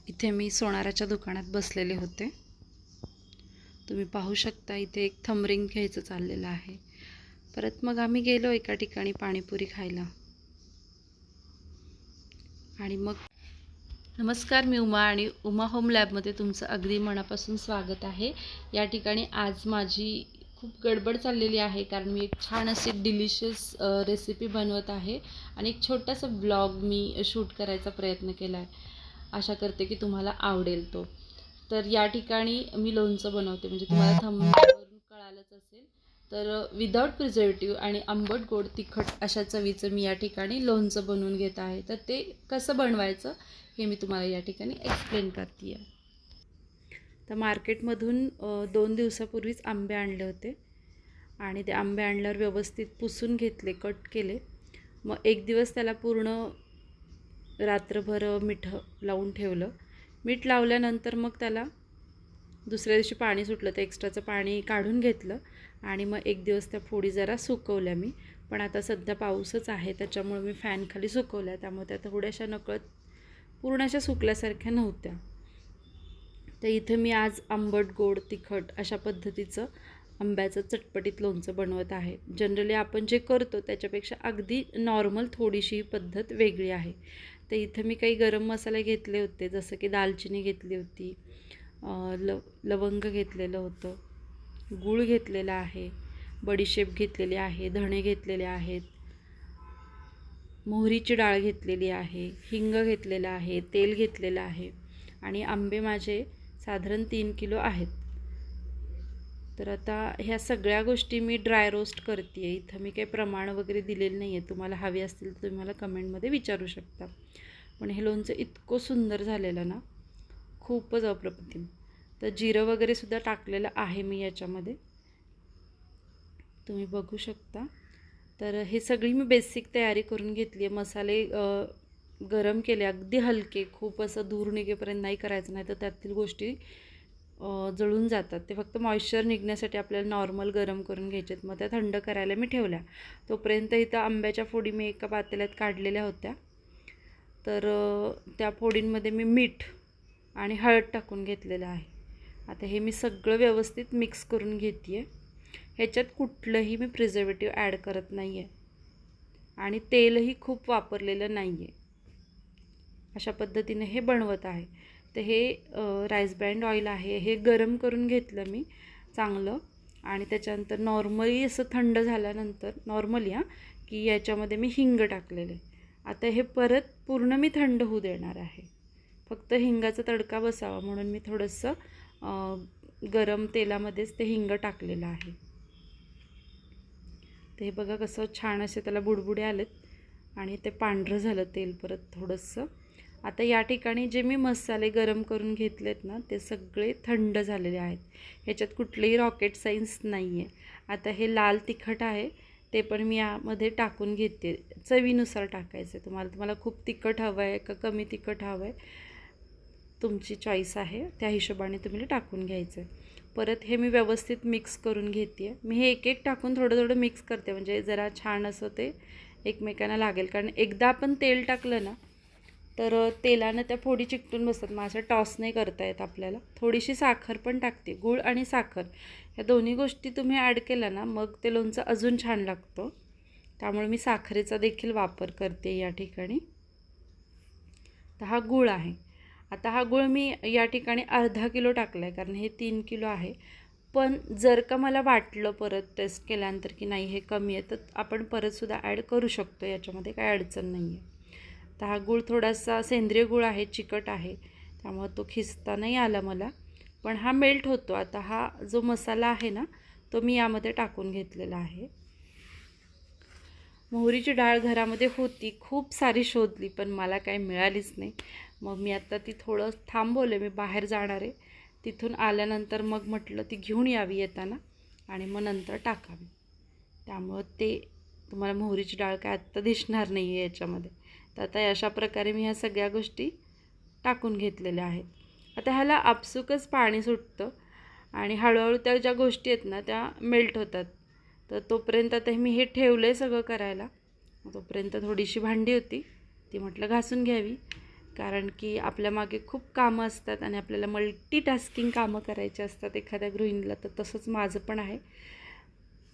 इथे मी सोनाराच्या दुकानात बसलेले होते। तुम्ही पाहू शकता इथे एक थंबरिंग घ्यायचं चाललेलं आहे। परत मग आम्ही गेलो एका ठिकाणी पाणीपुरी खायला। आणि मग नमस्कार, मी उमा आणि उमा होम लॅबमध्ये तुमचं अगदी मनापासून स्वागत आहे। या ठिकाणी आज माझी खूप गडबड चाललेली आहे, कारण मी एक छान अशी डिलिशियस रेसिपी बनवत आहे आणि एक छोटासा ब्लॉग मी शूट करायचा प्रयत्न केला आहे। आशा करते की तुम्हाला आवडेल तो। तर या ठिकाणी मी लोणचं बनवते, म्हणजे तुम्हाला थंबनेलवरून कळालंच असेल। तर विदाउट प्रिझर्वेटिव्ह आणि आंबट गोड तिखट अशा चवीचं मी या ठिकाणी लोणचं बनवून घेत आहे। तर ते कसं बनवायचं हे मी तुम्हाला या ठिकाणी एक्सप्लेन करते आहे। तर मार्केटमधून 2 दिवसापूर्वीच आंबे आणले होते आणि ते आंबे आणल्यावर व्यवस्थित पुसून घेतले, कट केले। मग एक दिवस त्याला पूर्ण रात्रभर मीठ लावून ठेवलं। मीठ लावल्यानंतर मग त्याला दुसऱ्या दिवशी पाणी सुटलं, तर एक्स्ट्राचं पाणी काढून घेतलं आणि मग एक दिवस त्या फोडी जरा सुकवल्या मी। पण आता सध्या पाऊसच आहे, त्याच्यामुळे मी फॅनखाली सुकवल्या, त्यामुळे त्या थोड्याशा नकळत पूर्ण अशा सुकल्यासारख्या नव्हत्या। तर इथे मी आज आंबट गोड तिखट अशा पद्धतीचं आंब्याचं चटपटीत लोणचं बनवत आहे। जनरली आपण जे करतो त्याच्यापेक्षा अगदी नॉर्मल थोडीशी पद्धत वेगळी आहे। तर इथे मी काही गरम मसाले घेतले होते, जसं की दालचिनी घेतली होती, लवंग घेतलेलं होतं, गूळ घेतलेला आहे, बडीशेप घेतलेली आहे, धणे घेतलेले आहेत, मोहरीची डाळ घेतलेली आहे, हिंग घेतलेला आहे, तेल घेतलेलं आहे आणि आंबे माझे साधारण 3 किलो आहेत। तर आता ह्या सगळ्या गोष्टी मी ड्राय रोस्ट करते आहे। इथं मी काही प्रमाण वगैरे दिलेलं नाही आहे, तुम्हाला हवे असतील तर तुम्ही मला कमेंटमध्ये विचारू शकता। पण हे लोणचं इतकं सुंदर झालेलं ना, खूपच अप्रतिम। तर जिरं वगैरे सुद्धा टाकलेलं आहे मी याच्यामध्ये, तुम्ही बघू शकता। तर हे सगळी मी बेसिक तयारी करून घेतली आहे। मसाले गरम केले, अगदी हलके, खूप असं धूर निघेपर्यंत नाही करायचं, नाही तर त्यातील गोष्टी जळून जातात। ते फक्त मॉइश्चर निघण्यासाठी आपल्याला नॉर्मल गरम करून घ्यायचेत। मग त्या थंड करायला मी ठेवल्या। तोपर्यंत इथं आंब्याच्या फोडी मी एका पातेल्यात काढलेल्या होत्या। तर त्या फोडींमध्ये मी मीठ आणि हळद टाकून घेतलेलं आहे। आता हे मी सगळं व्यवस्थित मिक्स करून घेते आहे। ह्याच्यात कुठलंही मी प्रिझर्वेटिव्ह ॲड करत नाही आहे आणि तेलही खूप वापरलेलं नाही आहे। अशा पद्धतीने हे बनवत आहे। तर हे राईस ब्रँड ऑइल आहे, हे गरम करून घेतलं मी चांगलं आणि त्याच्यानंतर नॉर्मली असं थंड झाल्यानंतर नॉर्मली की याच्यामध्ये मी हिंग टाकलेले। आता हे परत पूर्ण मी थंड होऊ देणार आहे, फक्त हिंगाचा तडका बसावा म्हणून मी थोडंसं गरम तेलामध्येच ते हिंग टाकलेलं आहे। तर हे बघा कसं छान असे त्याला बुडबुडे आलेत आणि ते पांढरं झालं तेल परत थोडंसं। आता या ठिकाणी जे मी मसाले गरम करून घेतलेत ना, ते सगळे थंड झालेले आहेत। ह्याच्यात कुठलेही रॉकेट सायन्स नाही आहे। आता हे लाल तिखट आहे, ते पण मी यामध्ये टाकून घेते। चवीनुसार टाकायचं आहे तुम्हाला खूप तिखट हवं आहे का कमी तिखट हवं आहे, तुमची चॉईस आहे, त्या हिशोबाने तुम्ही टाकून घ्यायचं आहे। परत हे मी व्यवस्थित मिक्स करून घेते आहे। मी हे एक एक टाकून थोडं थोडं मिक्स करते, म्हणजे जरा छान असं ते एकमेकांना लागेल। कारण एकदा आपण तेल टाकलं ना, तर तेलानं त्या फोडी चिकटून बसतात, मग असं टॉस नाही करता येत आपल्याला। थोडीशी साखर पण टाकते, गूळ आणि साखर या दोन्ही गोष्टी तुम्ही ॲड केल्या ना, मग ते लोणचं अजून छान लागतं। त्यामुळे मी साखरेचा देखील वापर करते या ठिकाणी। तर हा गूळ आहे। आता हा गूळ मी या ठिकाणी अर्धा किलो टाकला आहे, कारण हे 3 किलो आहे। पण जर का मला वाटलं परत टेस्ट केल्यानंतर की नाही हे कमी आहे, तर आपण परतसुद्धा ॲड करू शकतो, याच्यामध्ये काही अडचण नाही आहे। तर हा गूळ थोडासा सेंद्रिय गूळ आहे, चिकट आहे, त्यामुळे तो खिसता नाही आला मला, पण हा मेल्ट होतो। आता हा जो मसाला आहे ना, तो मी यामध्ये टाकून घेतलेला आहे। मोहरीची डाळ घरामध्ये होती, खूप सारी शोधली, पण मला काही मिळालीच नाही। मग मी आता ती थोडं थांबवले, मी बाहेर जाणार आहे, तिथून आल्यानंतर मग म्हटलं ती घेऊन यावी येताना आणि मग नंतर टाकावी। त्यामुळं ते तुम्हाला मोहरीची डाळ काय आत्ता दिसणार नाही आहे याच्यामध्ये। तर आता अशा प्रकारे मी ह्या सगळ्या गोष्टी टाकून घेतलेल्या आहेत। आता ह्याला आपसुकच पाणी सुटतं आणि हळूहळू त्या ज्या गोष्टी आहेत ना, त्या मेल्ट होतात। तर तोपर्यंत आता मी हे ठेवलं आहे सगळं करायला। तोपर्यंत थोडीशी भांडी होती, ती म्हटलं घासून घ्यावी। कारण की आपल्या मागे खूप कामं असतात आणि आपल्याला मल्टीटास्किंग कामं करायची असतात एखाद्या गृहिणीला. तर तसंच माझं पण आहे.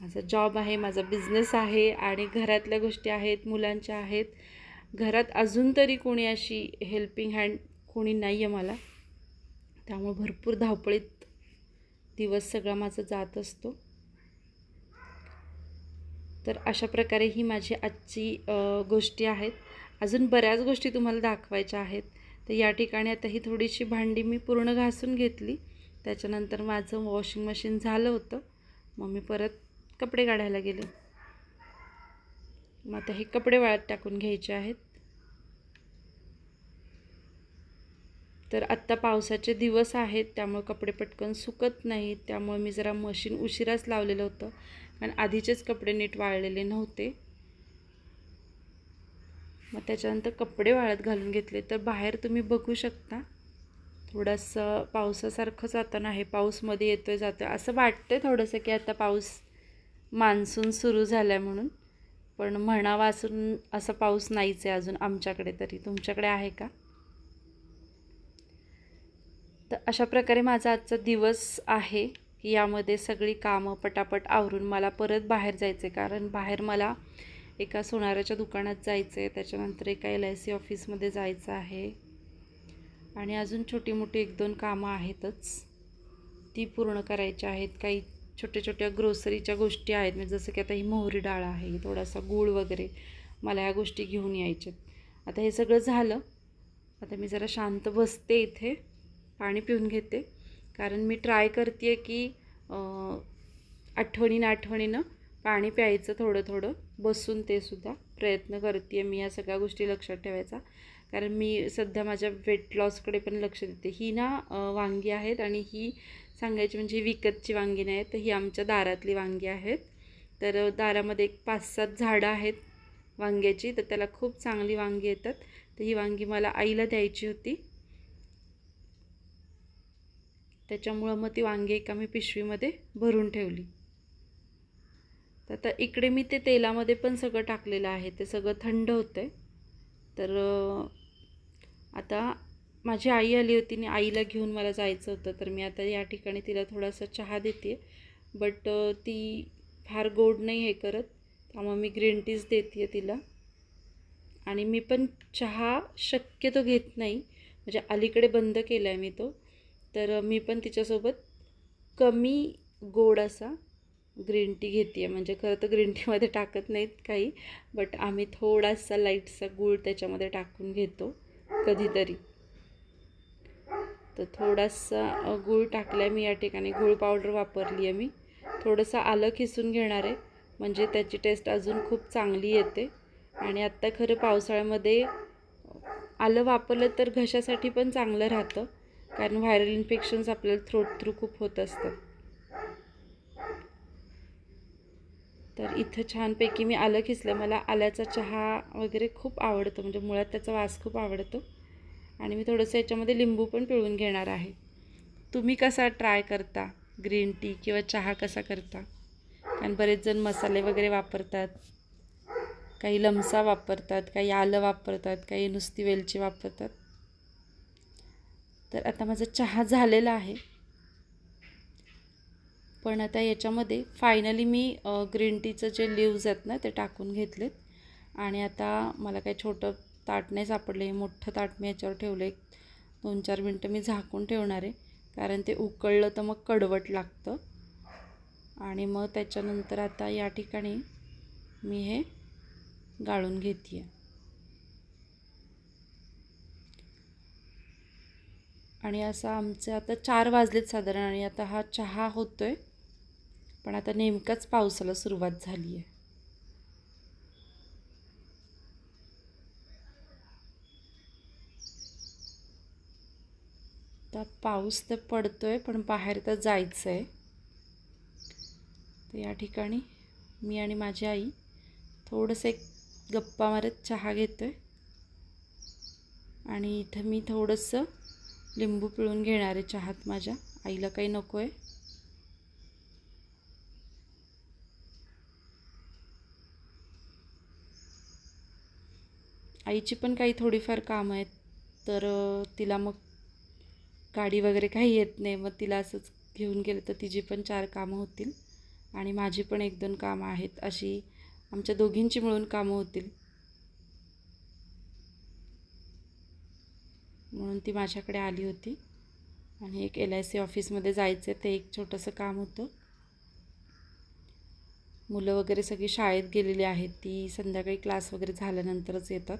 माझा जॉब आहे, माझा बिझनेस आहे आणि घरातल्या गोष्टी आहेत, मुलांच्या आहेत. घरात अजून तरी कोणी अशी हेल्पिंग हँड कोणी नाही आहे मला, त्यामुळे भरपूर धावपळीत दिवस सगळा माझा जात असतो. तर अशा प्रकारे ही माझी आजची गोष्टी आहेत. अजून बऱ्याच गोष्टी तुम्हाला दाखवायच्या आहेत. तर या ठिकाणी आता ही थोडीशी भांडी मी पूर्ण घासून घेतली. त्याच्यानंतर माझं वॉशिंग मशीन झालं होतं. मग मी परत कपडे काढायला गेले. मग आता हे कपडे वाळत टाकून घ्यायचे आहेत. तर आत्ता पावसाचे दिवस आहेत, त्यामुळे कपडे पटकन सुकत नाहीत. त्यामुळे मी जरा मशीन उशिराच लावलेलं होतं, कारण आधीचेच कपडे नीट वाळलेले नव्हते. मग त्याच्यानंतर कपडे वाळत घालून घेतले. तर बाहेर तुम्ही बघू शकता थोडंसं पावसासारखंच वातावरण आहे. पाऊस मध्ये येतोय जातोय असं वाटतंय थोडंसं, की आता पाऊस मान्सून सुरू झाला आहे म्हणून. पण म्हणावा असून असा पाऊस नाहीच आहे अजून आमच्याकडे तरी. तुमच्याकडे आहे का? तर अशा प्रकारे माझा आजचा दिवस आहे की यामध्ये सगळी कामं पटापट आवरून मला परत बाहेर जायचं आहे. कारण बाहेर मला एका सोनाराच्या दुकानात जायचं आहे, त्याच्यानंतर एका LIC ऑफिसमध्ये जायचं आहे आणि अजून छोटी मोठी 1-2 कामं आहेतच, ती पूर्ण करायची आहेत. काही छोट्या छोट्या ग्रोसरीच्या गोष्टी आहेत, म्हणजे जसं की आता ही मोहरी डाळ आहे, थोडासा गूळ वगैरे, मला ह्या गोष्टी घेऊन यायच्यात. आता हे सगळं झालं. आता मी जरा शांत बसते इथे, पाणी पिऊन घेते. कारण मी ट्राय करते आहे की आठवणीनं पाणी प्यायचं थोडं थोडं बसून, ते सुद्धा प्रयत्न करते आहे मी या सगळ्या गोष्टी लक्षात ठेवायचा. कारण मी सध्या माझ्या वेट लॉसकडे पण लक्ष देते. ही ना वांगी आहेत आणि ही सांगायची म्हणजे विकतची वांगी नाही, तर ही आमच्या दारातली वांगी आहेत. तर दारामध्ये एक 5-7 झाडं आहेत वांग्याची, तर त्याला खूप चांगली वांगी येतात. तर ही वांगी मला आईला द्यायची होती, त्याच्यामुळं मग ती वांगी एका मी पिशवीमध्ये भरून ठेवली. तर आता इकडे मी ते तेलामध्ये पण सगळं टाकलेलं आहे, ते सगळं थंड होतं आहे. तर आता माझी आई आली होती आणि आईला घेऊन मला जायचं होतं. तर मी आता या ठिकाणी तिला थोडासा चहा देते, बट ती फार गोड नाही हे करत, त्यामुळे मी ग्रीन टीच देते आहे तिला. आणि मी पण चहा शक्यतो घेत नाही, म्हणजे अलीकडे बंद केला आहे मी तो. तर मी पण तिच्यासोबत कमी गोड असा ग्रीन टी घेते आहे. म्हणजे खरं तर ग्रीन टीमध्ये टाकत नाहीत काही, बट आम्ही थोडासा लाईटसा गूळ त्याच्यामध्ये टाकून घेतो कधीतरी. तर थोडासा गूळ टाकला आहे मी या ठिकाणी. गूळ पावडर वापरली आहे मी. थोडंसं आलं खिसून घेणार आहे, म्हणजे त्याची टेस्ट अजून खूप चांगली येते. आणि आत्ता खरं पावसाळ्यामध्ये आलं वापरलं तर घशासाठी पण चांगलं राहतं, कारण व्हायरल इन्फेक्शन्स आपल्याला थ्रोट थ्रू खूप होत असतात. तर इथं छानपैकी मी आलं खिसलं. मला आल्याचा चहा वगैरे खूप आवडतो, म्हणजे मुळात त्याचा वास खूप आवडतो. आणि मी थोडंसं याच्यामध्ये लिंबू पण पिळून घेणार आहे. तुम्ही कसा ट्राय करता ग्रीन टी किंवा चहा कसा करता? कारण बरेच जण मसाले वगैरे वापरतात, काही लमसा वापरतात, काही आलं वापरतात, काही नुसती वेलची वापरतात. तर आता माझा चहा झालेला आहे, पण आता याच्यामध्ये फायनली मी ग्रीन टीचं जे लिव्ज आहेत ना ते टाकून घेतलेत. आणि आता मला काही छोटं ताट नाही सापडलं, हे मोठं ताट मी याच्यावर ठेवलं. 2-4 मिनटं मी झाकून ठेवणार आहे, कारण ते उकळलं तर मग कडवट लागतं. आणि मग त्याच्यानंतर आता या ठिकाणी मी हे गाळून घेते आहे. आणि असं आमचे आता 4 वाजलेत साधारण, आणि आता हा चहा होतोय. पण आता नेमकंच पावसाला सुरुवात झाली आहे. तर पाऊस तर पडतोय, पण बाहेर तर जायचं आहे. तर या ठिकाणी मी आणि माझी आई थोडंसं एक गप्पा मारत चहा घेतो आहे. आणि इथं मी थोडंसं लिंबू पिळून घेणार आहे चहात. माझ्या आईला काही नको आहे. आईची पण काही थोडीफार कामं आहेत, तर तिला मग गाडी वगैरे काही येत नाही, मग तिला असंच घेऊन गेलं तर तिची पण 4 कामं होतील आणि माझी पण 1-2 कामं आहेत, अशी आमच्या दोघींची मिळून कामं होतील. म्हणून ती माझ्याकडे आली होती. आणि एक LIC ऑफिसमध्ये जायचं ते एक छोटंसं काम होतं. मुलं वगैरे सगळी शाळेत गेलेली आहेत, ती संध्याकाळी क्लास वगैरे झाल्यानंतरच येतात.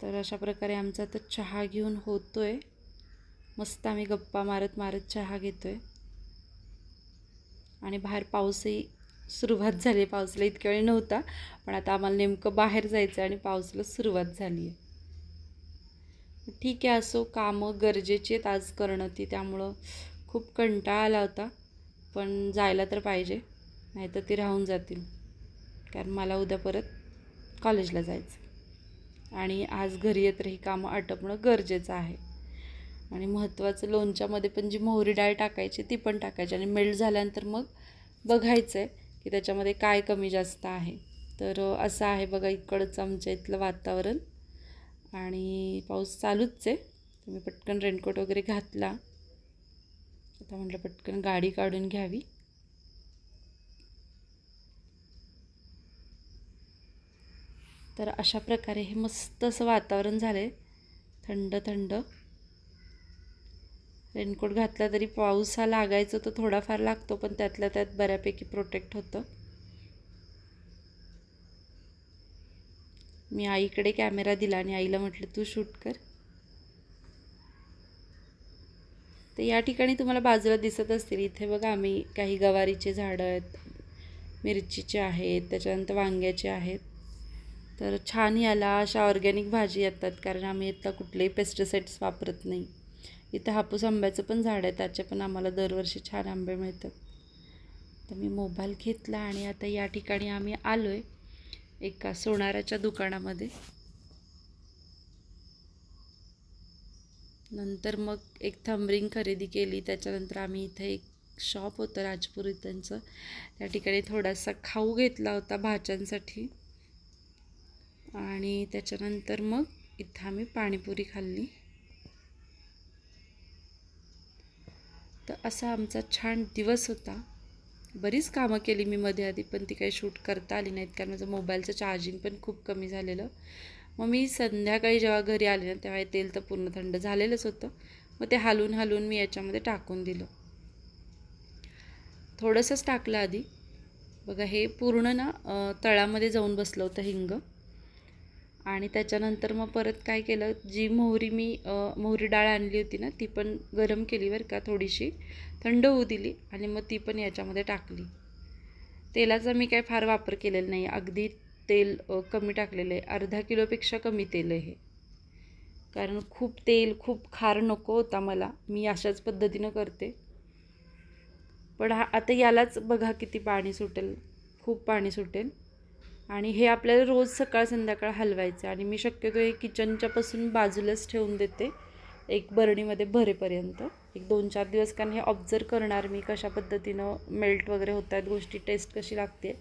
तर अशा प्रकारे आमचा तर चहा घेऊन होतोय. मस्त आम्ही गप्पा मारत मारत चहा घेतोय. आणि बाहेर पाऊसही सुरुवात झाली. पावसाला इतक्या वेळ नव्हता, पण आता आम्हाला नेमकं बाहेर जायचं आणि पावसाला सुरुवात झाली आहे. ठीक आहे, असो, कामं गरजेची आहेत आज करणं ती, त्यामुळं खूप कंटाळा आला होता, पण जायला तर पाहिजे, नाहीतर ती राहून जातील, कारण मला उद्या परत कॉलेजला जायचं आणि आज घरी येत ही कामं आटपणं गरजेचं आहे. आणि महत्त्वाचं, लोणच्यामध्ये पण जी मोहरी डाळ टाकायची ती पण टाकायची आणि मेल्ट झाल्यानंतर मग बघायचं आहे की त्याच्यामध्ये काय कमी जास्त आहे. तर असं आहे बघा इकडचं आमच्या इथलं वातावरण. आणि पाऊस चालूच आहे. तर मी पटकन रेनकोट वगैरे घातला. आता म्हटलं पटकन गाडी काढून घ्यावी. तर अशा प्रकारे हे मस्त असं वातावरण झालं आहे, थंड थंड. रेनकोट घातला तरी पाऊस हा लागायचा तो थोडाफार लागतो, पण त्यातल्या त्यात बऱ्यापैकी प्रोटेक्ट होतं. मी आईकडे कॅमेरा दिला आणि आईला म्हटलं तू शूट कर. तर या ठिकाणी तुम्हाला बाजूला दिसत असतील, इथे बघा आम्ही काही गवारीचे झाडं आहेत, मिरचीचे आहेत, त्याच्यानंतर वांग्याचे आहेत. तर छान याला अशा ऑर्गॅनिक भाजी येतात, कारण आम्ही इथं कुठलेही पेस्टिसाइड्स वापरत नाही. इथं हापूस आंब्याचं पण झाड आहे, त्याचे पण आम्हाला दरवर्षी छान आंबे मिळतात. तर मी मोबाईल घेतला आणि आता या ठिकाणी आम्ही आलो आहे एका सोनाराच्या दुकानामध्ये. नंतर मग एक थंबरिंग खरेदी केली. त्याच्यानंतर आम्ही इथे एक शॉप होतं राजपुरी त्यांचं, त्या ठिकाणी थोडासा खाऊ घेतला होता भाच्यांसाठी. आणि त्याच्यानंतर मग इथं आम्ही पाणीपुरी खाल्ली. तर असा आमचा छान दिवस होता. बरीच कामं केली मी मध्ये आधी, पण ती काही शूट करता आली नाहीत, कारण माझं मोबाईलचं चार्जिंग पण खूप कमी झालेलं. मग मी संध्याकाळी जेव्हा घरी आले ना, तेव्हा हे तेल तर पूर्ण थंड झालेलंच होतं. मग ते हलवून हलवून मी याच्यामध्ये टाकून दिलं. थोडंसंच टाकलं आधी. बघा हे पूर्ण ना तळामध्ये जाऊन बसलं होतं हिंग. आणि त्याच्यानंतर मग परत काय केलं, जी मोहरी डाळ आणली होती ना, ती पण गरम केली बरं का, थोडीशी थंड होऊ दिली आणि मग ती पण याच्यामध्ये टाकली. तेलाचा मी काय फार वापर केलेला नाही, अगदी तेल कमी टाकलेलं आहे. अर्धा किलोपेक्षा कमी तेल आहे हे, कारण खूप तेल खूप खार नको होता मला. मी अशाच पद्धतीनं करते. पण आता यालाच बघा किती पाणी सुटेल, खूप पाणी सुटेल. आणि हे आपल्याला रोज सकाळ संध्याकाळ हलवायचं. आणि मी शक्यतो हे किचनच्यापासून बाजूलाच ठेवून देते एक बरणीमध्ये भरेपर्यंत, एक 2-4 दिवस, कारण हे ऑब्झर्व करणार मी कशा पद्धतीनं मेल्ट वगैरे होत आहेत गोष्टी, टेस्ट कशी लागते.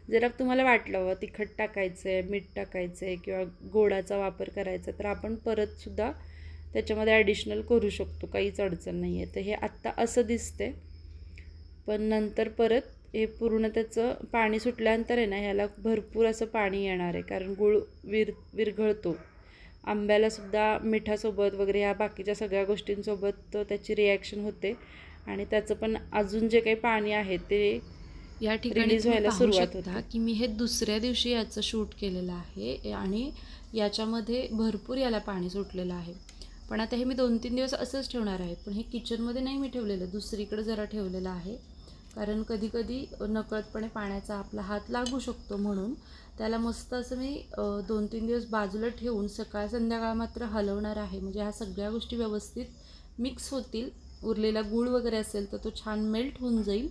जर तुम्हाला वाटलं तिखट टाकायचं आहे, मीठ टाकायचं आहे किंवा गोडाचा वापर करायचा, तर आपण परतसुद्धा त्याच्यामध्ये ॲडिशनल करू शकतो, काहीच अडचण नाही आहे. तर हे आत्ता असं दिसते, पण नंतर परत हे पूर्ण त्याचं पाणी सुटल्यानंतर आहे ना, ह्याला भरपूर असं पाणी येणार आहे, कारण गूळ विरघळतो. आंब्यालासुद्धा मिठासोबत वगैरे ह्या बाकीच्या सगळ्या गोष्टींसोबत त्याची रिॲक्शन होते आणि त्याचं पण अजून जे काही पाणी आहे ते या ठिकाणी रिलीज व्हायला सुरुवात होते. की मी हे दुसऱ्या दिवशी याचं शूट केलेलं आहे आणि याच्यामध्ये भरपूर याला पाणी सुटलेलं आहे. पण आता हे मी 2-3 दिवस असंच ठेवणार आहे. पण हे किचनमध्ये नाही मी ठेवलेलं, दुसरीकडे जरा ठेवलेलं आहे, कारण कधीकधी नकळतपणे पाण्याचा आपला हात लागू शकतो. म्हणून त्याला मस्त असं मी 2-3 दिवस बाजूला ठेवून सकाळ संध्याकाळ मात्र हलवणार आहे, म्हणजे ह्या सगळ्या गोष्टी व्यवस्थित मिक्स होतील. उरलेला गूळ वगैरे असेल तर तो छान मेल्ट होऊन जाईल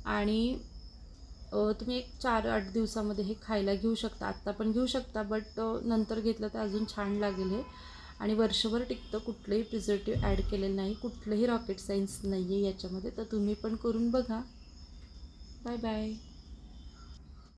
आणि तुम्ही एक 4-8 दिवसामध्ये हे खायला घेऊ शकता. आत्ता पण घेऊ शकता, बट नंतर घेतलं तर अजून छान लागेल हे. आणि वर्षभर टिकतं, कुठलंही प्रिझर्वेटिव्ह ॲड केलेलं नाही, कुठलंही रॉकेट सायन्स नाही आहे याच्यामध्ये. तर तुम्ही पण करून बघा. Bye bye.